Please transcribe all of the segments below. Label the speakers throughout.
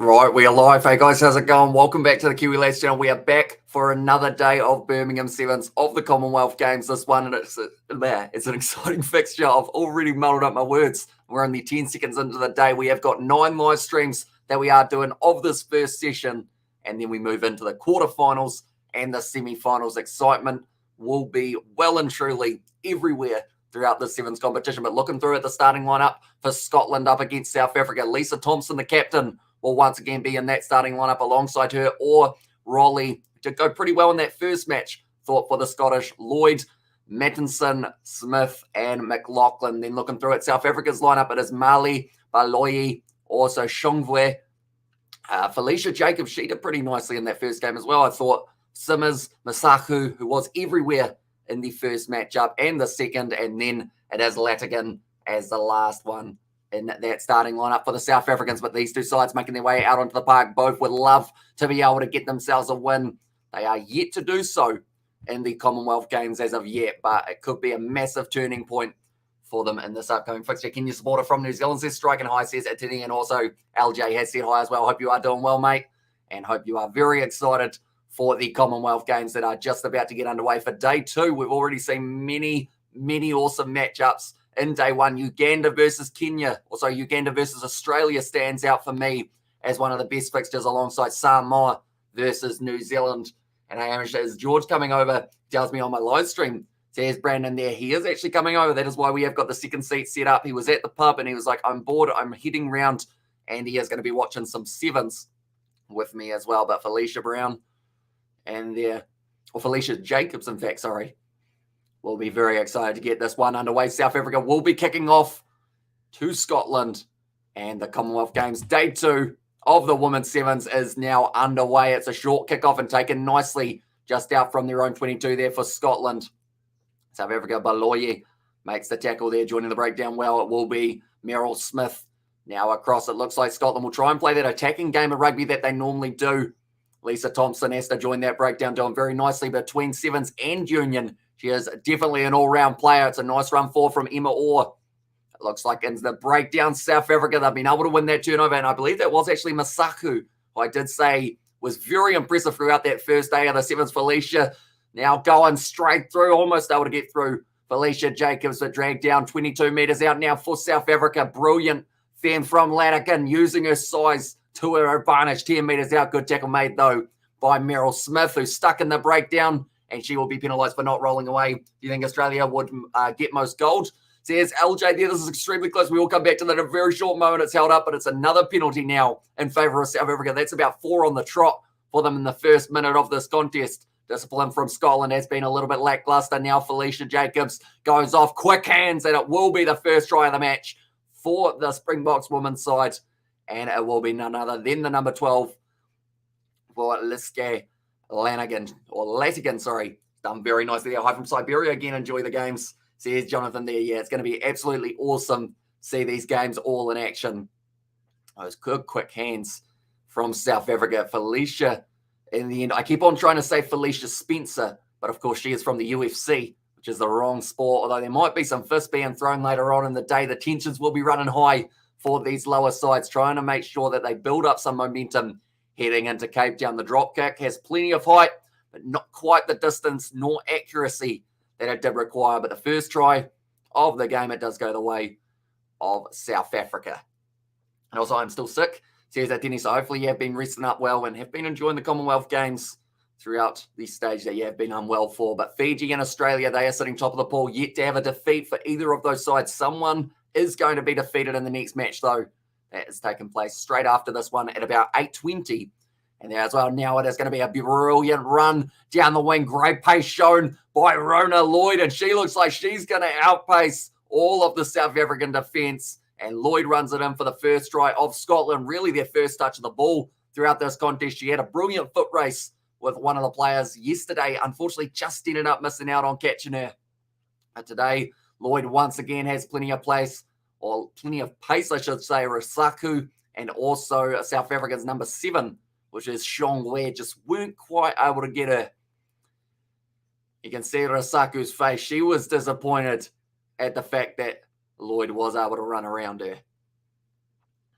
Speaker 1: Right, we are live. Hey guys, how's it going? Welcome back to the Kiwi Lads channel. We are back for another day of Birmingham Sevens of the Commonwealth Games. This one, and it's an exciting fixture. I've already muddled up my words. We're only 10 seconds into the day. We have got 9 live streams that we are doing of this first session, and then we move into the quarterfinals and the semi-finals. Excitement will be well and truly everywhere throughout the Sevens competition. But looking through at the starting lineup for Scotland up against South Africa, Lisa Thompson, the captain, will once again be in that starting lineup alongside her, or Raleigh did go pretty well in that first match, thought, for the Scottish. Lloyd, Mattinson, Smith, and McLaughlin. Then looking through at South Africa's lineup, it is Mali, Baloyi, also Shongwe, Felicia Jacobs. She did pretty nicely in that first game as well, I thought. Simmers, Masaku, who was everywhere in the first matchup and the second, and then it is Latigan as the last one in that starting lineup for the South Africans. But these two sides making their way out onto the park, both would love to be able to get themselves a win. They are yet to do so in the Commonwealth Games as of yet, but it could be a massive turning point for them in this upcoming fixture. Kenya supporter from New Zealand says striking high, says Atini, and also LJ has said hi as well. Hope you are doing well, mate, and hope you are very excited for the Commonwealth Games that are just about to get underway for day 2. We've already seen many awesome matchups. In day 1, Uganda versus Kenya, also Uganda versus Australia stands out for me as one of the best fixtures, alongside Samoa versus New Zealand. And as George coming over tells me on my live stream, says Brandon there, he is actually coming over. That is why we have got the second seat set up. He was at the pub and he was like, I'm bored, I'm heading round, and he is going to be watching some sevens with me as well. But Felicia Brown and there, or Felicia Jacobs, in fact, sorry. We'll be very excited to get this one underway. South Africa will be kicking off to Scotland, and the Commonwealth Games day 2 of the Women's Sevens is now underway. It's a short kickoff and taken nicely just out from their own 22 there for Scotland. South Africa, Baloyi makes the tackle there, joining the breakdown well. It will be Meryl Smith now across. It looks like Scotland will try and play that attacking game of rugby that they normally do. Lisa Thompson has to join that breakdown, doing very nicely between Sevens and Union. She is definitely an all-round player. It's a nice run forward from Emma Orr. It looks like in the breakdown, South Africa, they've been able to win that turnover, and I believe that was actually Masaku, who I did say was very impressive throughout that first day of the Sevens. Felicia now going straight through, almost able to get through. Felicia Jacobs, but dragged down 22 metres out now for South Africa. Brilliant fan from Latigan, using her size to her advantage. 10 metres out. Good tackle made, though, by Meryl Smith, who's stuck in the breakdown, and she will be penalised for not rolling away. Do you think Australia would get most gold? Says LJ there. This is extremely close. We will come back to that in a very short moment. It's held up, but it's another penalty now in favour of South Africa. That's about 4 on the trot for them in the first minute of this contest. Discipline from Scotland has been a little bit lackluster. Now Felicia Jacobs goes off. Quick hands, and it will be the first try of the match for the Springboks women's side. And it will be none other than the number 12 for Latigan, sorry. Done very nicely there. Hi from Siberia again. Enjoy the games. Says Jonathan there. Yeah, it's going to be absolutely awesome to see these games all in action. Those good quick hands from South Africa. Felicia, in the end, I keep on trying to say Felicia Spencer, but of course she is from the UFC, which is the wrong sport. Although there might be some fists being thrown later on in the day. The tensions will be running high for these lower sides, trying to make sure that they build up some momentum heading into Cape Town. The drop kick has plenty of height, but not quite the distance nor accuracy that it did require. But the first try of the game, it does go the way of South Africa. And also, I'm still sick, says that Dennis. So hopefully you have been resting up well and have been enjoying the Commonwealth Games throughout the stage that you have been unwell for. But Fiji and Australia, they are sitting top of the pool, yet to have a defeat for either of those sides. Someone is going to be defeated in the next match, though. That is taking place straight after this one at about 8:20. And there as well, now it is going to be a brilliant run down the wing. Great pace shown by Rona Lloyd, and she looks like she's going to outpace all of the South African defence. And Lloyd runs it in for the first try of Scotland, really their first touch of the ball throughout this contest. She had a brilliant foot race with one of the players yesterday, unfortunately just ended up missing out on catching her. But today, Lloyd once again has plenty of pace, I should say. Rasaku, and also South Africa's number 7, which is Shongwe, just weren't quite able to get her. You can see Rasaku's face. She was disappointed at the fact that Lloyd was able to run around her.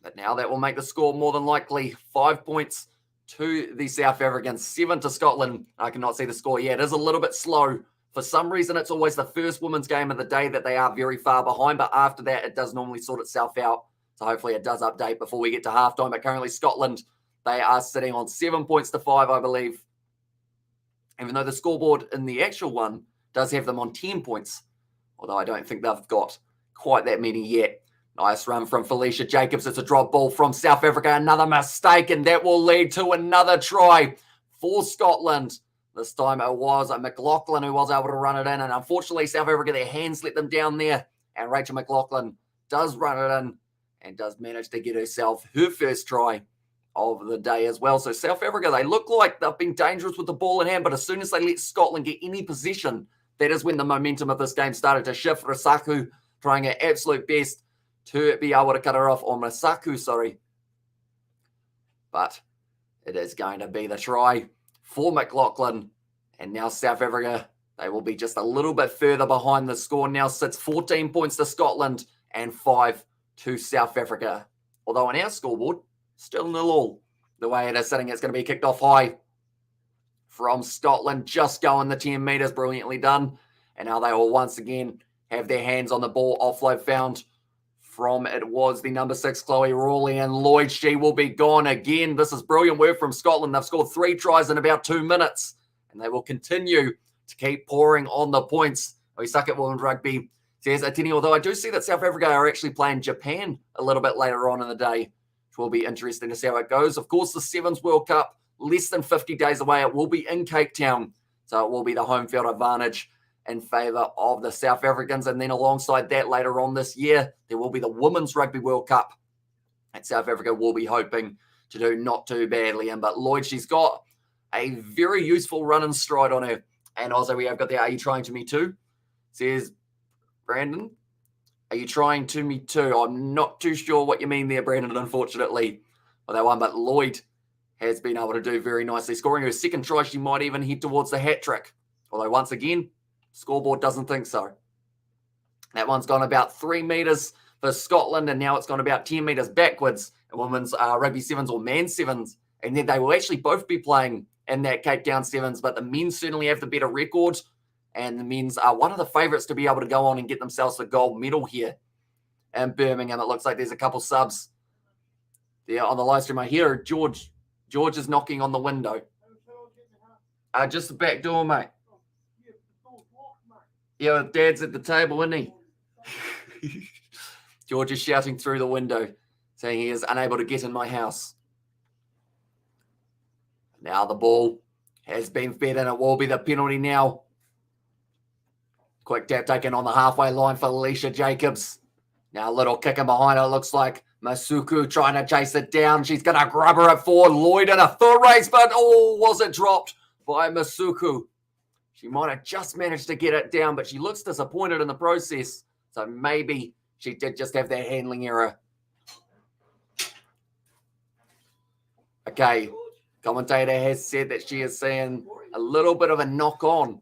Speaker 1: But But now that will make the score more than likely 5 points to the South Africans, 7 to Scotland. I cannot see the score yet. It is a little bit slow. For some reason, it's always the first women's game of the day that they are very far behind, but after that, it does normally sort itself out. So hopefully it does update before we get to halftime. But currently, Scotland, they are sitting on 7 points to 5, I believe. Even though the scoreboard in the actual one does have them on 10 points, although I don't think they've got quite that many yet. Nice run from Felicia Jacobs. It's a drop ball from South Africa. Another mistake, and that will lead to another try for Scotland. This time it was McLaughlin who was able to run it in, and unfortunately South Africa, their hands let them down there, and Rachel McLaughlin does run it in and does manage to get herself her first try of the day as well. So South Africa, they look like they've been dangerous with the ball in hand, but as soon as they let Scotland get any possession, that is when the momentum of this game started to shift. Risaku trying her absolute best to be able to cut her off, or Masaku, sorry. But it is going to be the try for McLaughlin. And now South Africa, they will be just a little bit further behind. The score now sits 14 points to Scotland and 5 to South Africa. Although on our scoreboard, still 0-0. The way it is sitting, it's going to be kicked off high from Scotland. Just going the 10 metres, brilliantly done. And now they will once again have their hands on the ball. Offload found from, it was the number 6, Chloe Rawley, and Lloyd. She will be gone again. This is brilliant work from Scotland. They've scored 3 tries in about 2 minutes, and they will continue to keep pouring on the points. We suck at women's rugby, says Atini, although I do see that South Africa are actually playing Japan a little bit later on in the day, which will be interesting to see how it goes. Of course, the Sevens World Cup, less than 50 days away. It will be in Cape Town, so it will be the home field advantage in favour of the South Africans. And then alongside that, later on this year, there will be the Women's Rugby World Cup. And South Africa will be hoping to do not too badly in. But Lloyd, she's got a very useful run and stride on her. And also we have got the, are you trying to me too? Says Brandon. Are you trying to me too? I'm not too sure what you mean there, Brandon, unfortunately, for that one. But Lloyd has been able to do very nicely. Scoring her second try, she might even head towards the hat trick. Although once again, scoreboard doesn't think so. That one's gone about 3 metres for Scotland, and now it's gone about 10 metres backwards in women's rugby sevens or man sevens. And then they will actually both be playing in that Cape Town sevens, but the men certainly have the better record, and the men's are one of the favourites to be able to go on and get themselves a gold medal here in Birmingham. It looks like there's a couple subs there on the live stream. I hear George is knocking on the window. Just the back door, mate. Yeah, Dad's at the table, isn't he? George is shouting through the window, saying he is unable to get in my house. Now the ball has been fed, and it will be the penalty now. Quick tap taken on the halfway line for Alicia Jacobs. Now a little kick in behind her. Looks like Masuku trying to chase it down. She's going to grab her at 4. Lloyd in a foot race, but was it dropped by Masuku? She might have just managed to get it down, but she looks disappointed in the process. So maybe she did just have that handling error. Okay, commentator has said that she is seeing a little bit of a knock-on,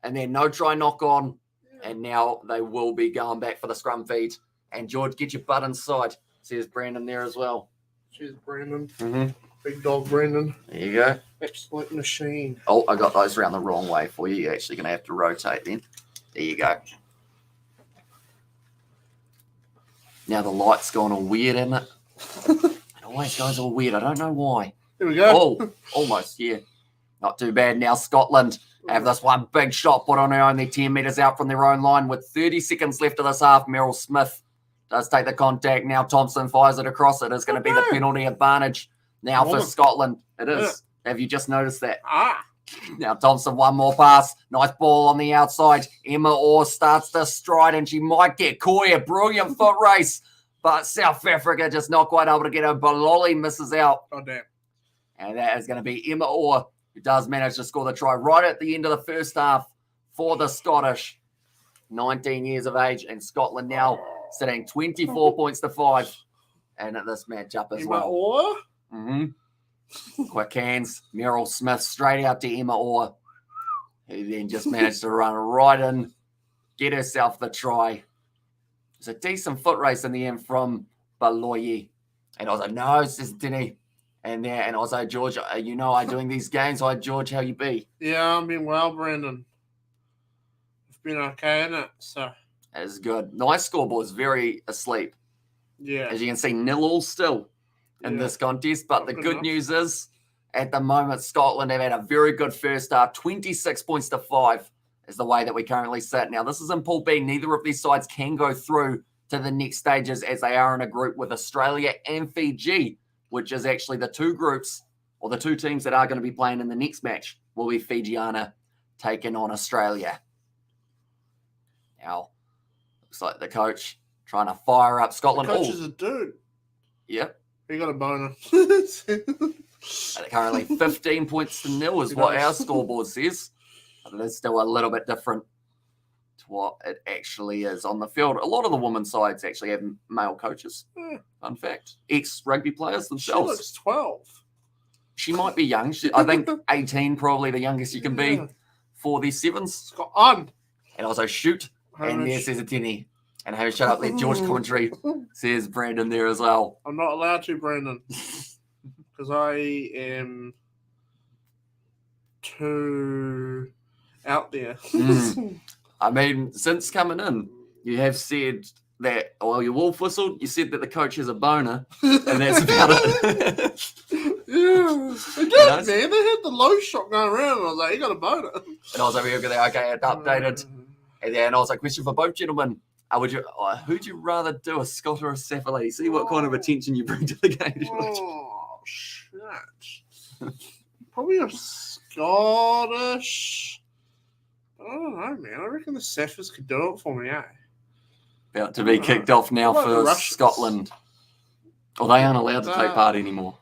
Speaker 1: and then no try knock-on, and now they will be going back for the scrum feed. And George, get your butt inside, says Brandon there as well.
Speaker 2: Cheers, Brandon.
Speaker 1: Mm-hmm.
Speaker 2: Big dog, Brandon.
Speaker 1: There you go.
Speaker 2: Absolute machine.
Speaker 1: Oh, I got those around the wrong way for you. You're actually going to have to rotate then. There you go. Now the light's gone all weird, isn't it? It always goes all weird. I don't know why.
Speaker 2: Here we go.
Speaker 1: Oh, almost, yeah. Not too bad. Now Scotland have this one big shot put on her only 10 metres out from their own line with 30 seconds left of this half. Meryl Smith does take the contact. Now Thompson fires it across. It is going to be the penalty advantage now for Scotland. It is. Yeah. Have you just noticed that? Now Thompson, one more pass. Nice ball on the outside. Emma Orr starts to stride, and she might get Koya. Brilliant foot race. But South Africa just not quite able to get her. Baloli misses out.
Speaker 2: Oh, damn.
Speaker 1: And that is going to be Emma Orr, who does manage to score the try right at the end of the first half for the Scottish. 19 years of age, and Scotland now sitting 24 points to 5 and at this matchup as well.
Speaker 2: Orr?
Speaker 1: Mm-hmm. Quick hands. Meryl Smith straight out to Emma Orr, who then just managed to run right in, get herself the try. It's a decent foot race in the end from Baloyi. And I was like, no, says Denny. And I was like, George, you know, I'm doing these games. I George, how you be?
Speaker 2: Yeah, I'm been well, Brandon. I've been okay in it, so.
Speaker 1: It's good. Nice scoreboard's very asleep.
Speaker 2: Yeah.
Speaker 1: As you can see, 0-0 still in this contest. But the good news is, at the moment, Scotland have had a very good first half. 26 points to 5 is the way that we currently sit. Now, this is in Pool B. Neither of these sides can go through to the next stages as they are in a group with Australia and Fiji, which is actually the two groups or the two teams that are going to be playing in the next match will be Fijiana taking on Australia. Now, looks like the coach trying to fire up Scotland.
Speaker 2: The coach is a dude.
Speaker 1: Yep.
Speaker 2: He got a boner.
Speaker 1: Currently 15 points to 0 is what our scoreboard says. But it is still a little bit different to what it actually is on the field. A lot of the women's sides actually have male coaches. Fun fact. Ex-rugby players themselves.
Speaker 2: She looks 12.
Speaker 1: She might be young. I think 18 probably the youngest you can be for these sevens.
Speaker 2: Scotland.
Speaker 1: And also shoot. And there says a Tenny. And hey, shut up, let George commentary says Brandon there as well.
Speaker 2: I'm not allowed to, Brandon. Because I am too out there.
Speaker 1: I mean, since coming in, you have said that, well, you wolf whistled, you said that the coach has a boner, and that's about it.
Speaker 2: Yeah. They did, man. They had the low shot going around, and I was like, he got a boner.
Speaker 1: And I was over here, okay, it updated. And then I was like, question for both gentlemen. Who'd you rather do, a Scot or a Safalady? See what kind of attention you bring to the game.
Speaker 2: Oh, shit. Probably a Scottish. I don't know, man. I reckon the Saffers could do it for me, eh?
Speaker 1: About to be kicked off now for Scotland. Well, they aren't allowed to take part anymore.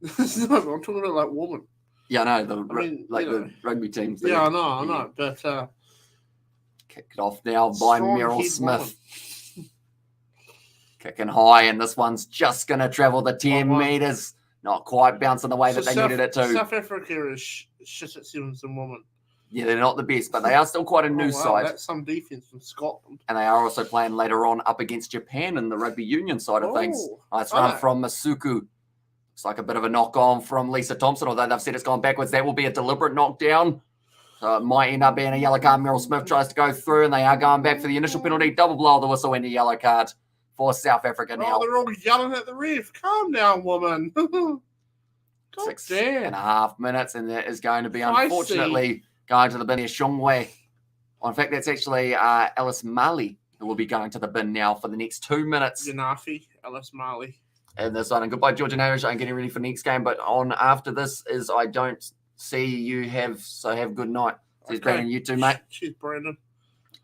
Speaker 2: No, I'm talking about like women.
Speaker 1: Yeah, I know. The rugby teams.
Speaker 2: Yeah, I know. But
Speaker 1: kicked off now by Meryl Smith. Kicking high, and this one's just going to travel the 10 metres. Not quite bouncing the way that they needed it to.
Speaker 2: South Africa is shit at sevens and women.
Speaker 1: Yeah, they're not the best, but they are still quite a new side.
Speaker 2: That's some defence from Scotland.
Speaker 1: And they are also playing later on up against Japan in the rugby union side of things. Nice run from Masuku. Looks like a bit of a knock-on from Lisa Thompson, although they've said it's gone backwards. That will be a deliberate knockdown. So it might end up being a yellow card. Meryl Smith tries to go through, and they are going back for the initial penalty. Double blow of the whistle and a yellow card for South Africa now.
Speaker 2: They're all yelling at the ref. Calm down, woman.
Speaker 1: 6.5 minutes, and that is going to be, unfortunately, going to the bin here. Shongwei. Well, in fact, that's actually Alice Marley who will be going to the bin now for the next 2 minutes.
Speaker 2: Yanafi, Alice Marley.
Speaker 1: And this one, and goodbye, George and Hamish. I'm getting ready for next game, but on after this is I don't see you have, so have good night. Says Brandon, you too, mate.
Speaker 2: Cheers, Brandon.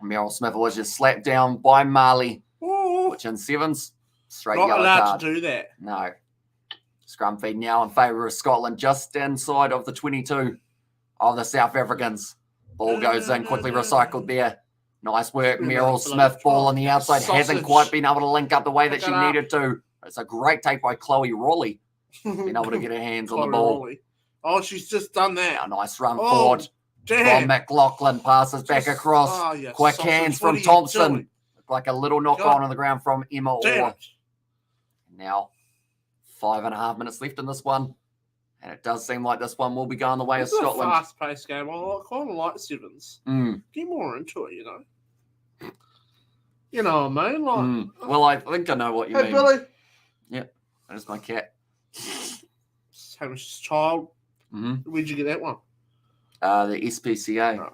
Speaker 1: Meryl Smith was just slapped down by Marley, which in sevens, straight yellow card.
Speaker 2: Not allowed to do that.
Speaker 1: No. Scrum feed now in favour of Scotland, just inside of the 22 of the South Africans. Ball goes in, quickly recycled there. Nice work, Meryl Smith. Ball on the outside. Hasn't quite been able to link up the way that she needed to. It's a great take by Chloe Rowley. Being able to get her hands on the ball.
Speaker 2: Oh, she's just done that.
Speaker 1: A nice run forward from McLaughlin. Passes back across. Quick hands from Thompson. Like a little knock on the ground from Emma Orr. Now, 5.5 minutes left in this one. And it does seem like this one will be going the way of Scotland.
Speaker 2: It's a fast-paced game. I kind of like sevens. Get more into it, you know. You know what I mean? Like,
Speaker 1: well, I think I know what you mean.
Speaker 2: Hey, Billy.
Speaker 1: Yep, that is my cat.
Speaker 2: Hamish's child. Where'd you get that one?
Speaker 1: The SPCA.
Speaker 2: No.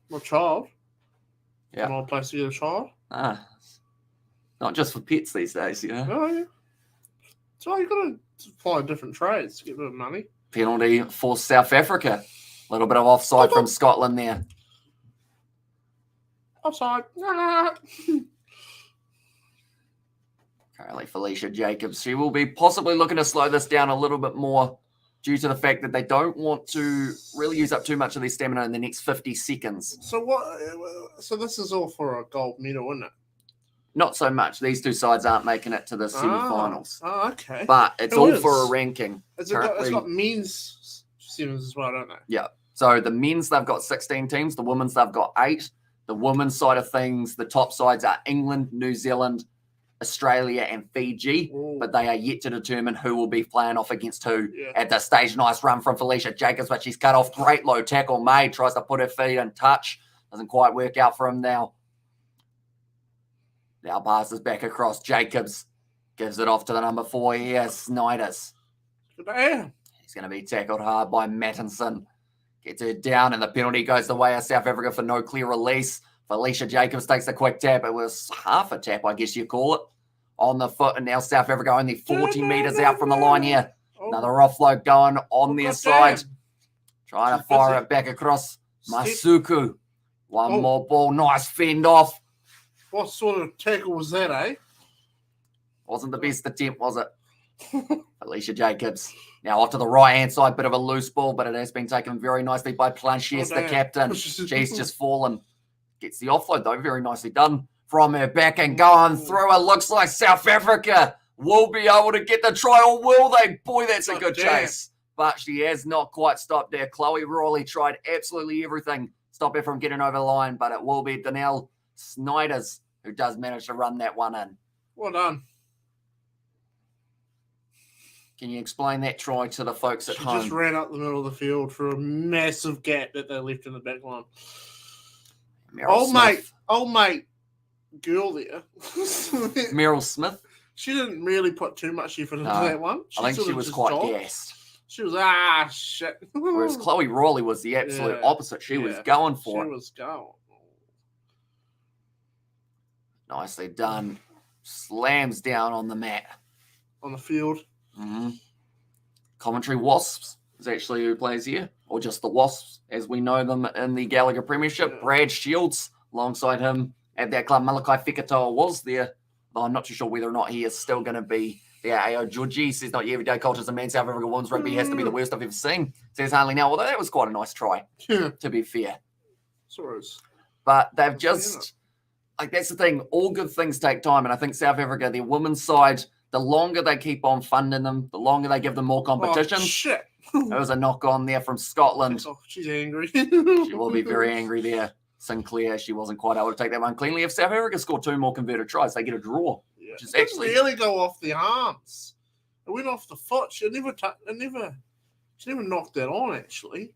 Speaker 2: My child?
Speaker 1: Yeah.
Speaker 2: An old place to get a child?
Speaker 1: Not just for pets these days, you know.
Speaker 2: Oh, yeah. So you've got to apply different trades to get a bit of money.
Speaker 1: Penalty for South Africa. A little bit of offside from Scotland there.
Speaker 2: Offside.
Speaker 1: Currently, Felicia Jacobs. She will be possibly looking to slow this down a little bit more due to the fact that they don't want to really use up too much of their stamina in the next 50 seconds.
Speaker 2: So what? So this is all for a gold medal, isn't it?
Speaker 1: Not so much. These two sides aren't making it to the semi-finals.
Speaker 2: Oh, okay.
Speaker 1: But it's all for a ranking.
Speaker 2: It's got men's sevens as well, don't they?
Speaker 1: Yeah. So the men's, they've got 16 teams. The women's, they've got 8. The women's side of things, the top sides are England, New Zealand, Australia and Fiji,
Speaker 2: Ooh.
Speaker 1: but they are yet to determine who will be playing off against who
Speaker 2: Yeah.
Speaker 1: at this stage. Nice run from Felicia Jacobs, but she's cut off. Great low tackle made. Tries to put her feet in touch. Doesn't quite work out for him now. Now passes back across. Jacobs gives it off to the number 4 here, Snyders.
Speaker 2: Damn.
Speaker 1: He's going to be tackled hard by Mattinson. Gets her down, and the penalty goes the way of South Africa for no clear release. Felicia Jacobs takes a quick tap. It was half a tap, I guess you call it, on the foot. And now South Africa only 40 metres out from the line here. Another offload going on their side. Trying to fire it back across. Masuku. One more ball. Nice fend off.
Speaker 2: What sort of tackle was that, eh?
Speaker 1: Wasn't the best attempt, was it? Felicia Jacobs. Now off to the right-hand side. Bit of a loose ball, but it has been taken very nicely by Planches, the captain. She's just fallen. Gets the offload, though. Very nicely done from her back and going through. It looks like South Africa will be able to get the try, or will they? Boy, that's a good chase. But she has not quite stopped there. Chloe Rawley tried absolutely everything. Stop her from getting over the line, but it will be Danielle Snyders who does manage to run that one in.
Speaker 2: Well done.
Speaker 1: Can you explain that try to the folks at home?
Speaker 2: She just ran up the middle of the field for a massive gap that they left in the back line. Old mate, girl there.
Speaker 1: Meryl Smith.
Speaker 2: She didn't really put too much effort into that one.
Speaker 1: I think she was quite gassed.
Speaker 2: She was, shit.
Speaker 1: Whereas Chloe Rawley was the absolute opposite. She was going for it.
Speaker 2: She was going.
Speaker 1: Nicely done. Slams down on the mat.
Speaker 2: On the field.
Speaker 1: Mm-hmm. Coventry Wasps is actually who plays here, or just the Wasps as we know them in the Gallagher Premiership. Yeah. Brad Shields alongside him at that club. Malachi Fekatoa was there, though I'm not too sure whether or not he is still going to be there. AO Georgie says not your everyday cultures and man. South Africa women's rugby has to be the worst I've ever seen, says Harley now, although that was quite a nice try, to be fair. But they've just, like, that's the thing, all good things take time, and I think South Africa, their women's side, the longer they keep on funding them, the longer they give them more competition.
Speaker 2: Oh, shit.
Speaker 1: There was a knock on there from Scotland.
Speaker 2: Oh, she's angry.
Speaker 1: She will be very angry there. Sinclair, she wasn't quite able to take that one cleanly. If South Africa score 2 more converted tries, they get a draw.
Speaker 2: Yeah.
Speaker 1: Which is
Speaker 2: it
Speaker 1: actually
Speaker 2: didn't really go off the arms. It went off the foot. She never knocked that on, actually.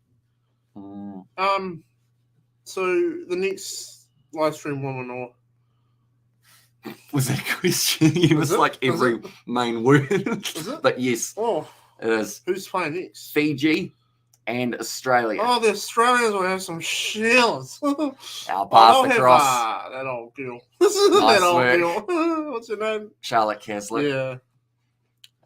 Speaker 2: So the next live stream woman or
Speaker 1: was that a question? It was like every main word.
Speaker 2: Is it?
Speaker 1: But yes, it is.
Speaker 2: Who's playing next?
Speaker 1: Fiji and Australia.
Speaker 2: Oh, the Australians will have some shills.
Speaker 1: I'll pass across.
Speaker 2: That old girl.
Speaker 1: Nice
Speaker 2: that old
Speaker 1: work.
Speaker 2: girl. What's her name?
Speaker 1: Charlotte Caslett.
Speaker 2: Yeah.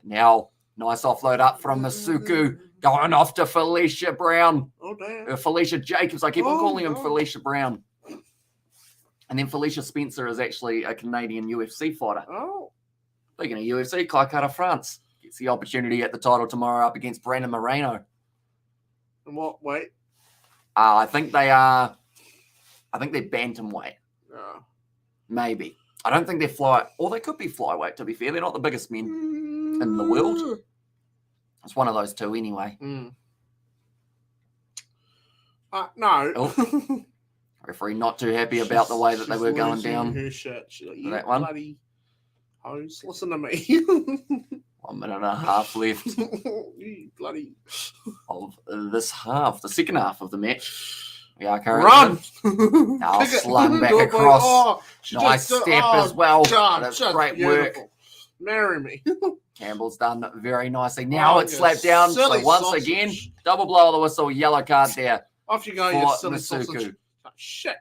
Speaker 1: Now, nice offload up from Masuku. Going off to Felicia Brown.
Speaker 2: Oh, damn.
Speaker 1: Felicia Jacobs. I keep on calling him Felicia Brown. And then Felicia Spencer is actually a Canadian UFC fighter.
Speaker 2: Oh.
Speaker 1: Speaking of UFC, Kaikara France gets the opportunity at the title tomorrow up against Brandon Moreno.
Speaker 2: And what weight?
Speaker 1: I think they're bantamweight.
Speaker 2: No.
Speaker 1: Maybe. I don't think they're they could be flyweight, to be fair. They're not the biggest men in the world. It's one of those two anyway.
Speaker 2: No.
Speaker 1: Oh. Referee not too happy about the way that they were going down.
Speaker 2: Her shirt. She's like,
Speaker 1: that one.
Speaker 2: Bloody hose. Listen to me.
Speaker 1: 1 minute and a half left.
Speaker 2: You bloody
Speaker 1: of this half, the second half of the match. We are currently now slung back across. Nice step as well. That's great work.
Speaker 2: Marry me.
Speaker 1: Campbell's done very nicely. Now it's slapped down. So once again, double blow of the whistle, yellow card there.
Speaker 2: Off you go, you silly
Speaker 1: Masuku.
Speaker 2: sausage. Oh, shit.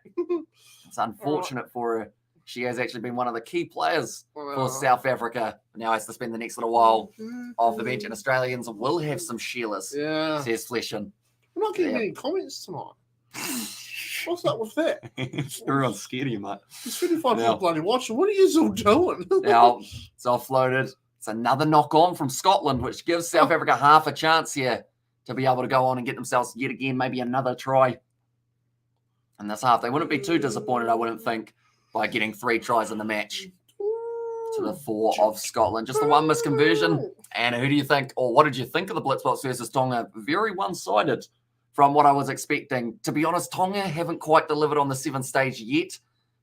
Speaker 1: It's unfortunate for her. She has actually been one of the key players for South Africa. Now has to spend the next little while off the bench, and Australians will have some sheelers, says Fleshin.
Speaker 2: We're not getting any comments tonight. What's up with that?
Speaker 1: Everyone's scared of you, mate.
Speaker 2: There's 55 people bloody watching. What are you all doing?
Speaker 1: Now, it's offloaded. It's another knock on from Scotland, which gives South Africa half a chance here to be able to go on and get themselves yet again maybe another try in this half. They wouldn't be too disappointed, I wouldn't think, by getting 3 tries in the match to the 4 of Scotland. Just the one misconversion. And who do you think, or what did you think of the Blitzbox versus Tonga? Very one-sided from what I was expecting. To be honest, Tonga haven't quite delivered on the 7th stage yet,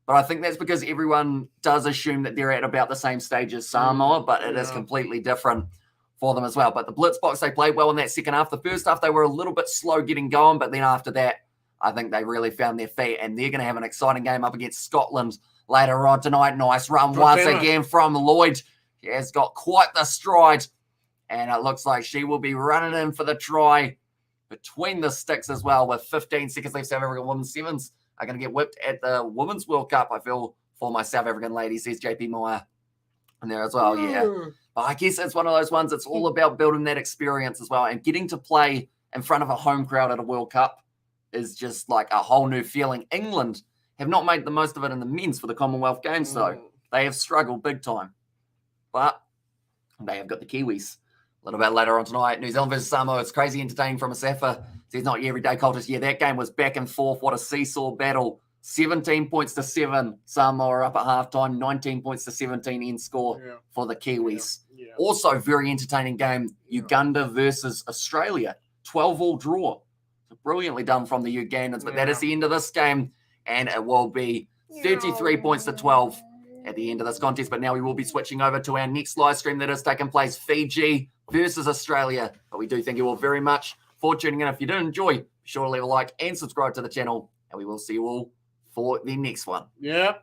Speaker 1: But I think that's because everyone does assume that they're at about the same stage as Samoa, but it is completely different for them as well. But the Blitzboks, they played well in that second half. The first half, they were a little bit slow getting going, but then after that, I think they really found their feet, and they're going to have an exciting game up against Scotland later on tonight. Nice run once again from Lloyd. She has got quite the stride, and it looks like she will be running in for the try between the sticks as well with 15 seconds left. South African Women's Sevens are going to get whipped at the Women's World Cup, I feel, for my South African ladies, says JP Meyer in there as well, yeah. But I guess it's one of those ones, it's all about building that experience as well, and getting to play in front of a home crowd at a World Cup is just like a whole new feeling. England have not made the most of it in the men's for the Commonwealth Games, though. They have struggled big time. But they have got the Kiwis. A little bit later on tonight, New Zealand versus Samoa. It's crazy entertaining from a Safa. It's not your everyday cultist. Yeah, that game was back and forth. What a seesaw battle. 17 points to 7. Samoa up at halftime. 19 points to 17 end score for the Kiwis. Also, very entertaining game. Uganda versus Australia. 12-all draw. So brilliantly done from the Ugandans. But that is the end of this game. And it will be 33 points to 12 at the end of this contest. But now we will be switching over to our next live stream that is taking place. Fiji versus Australia. But we do thank you all very much for tuning in. If you did enjoy, be sure to leave a like and subscribe to the channel. And we will see you all for the next one.
Speaker 2: Yeah.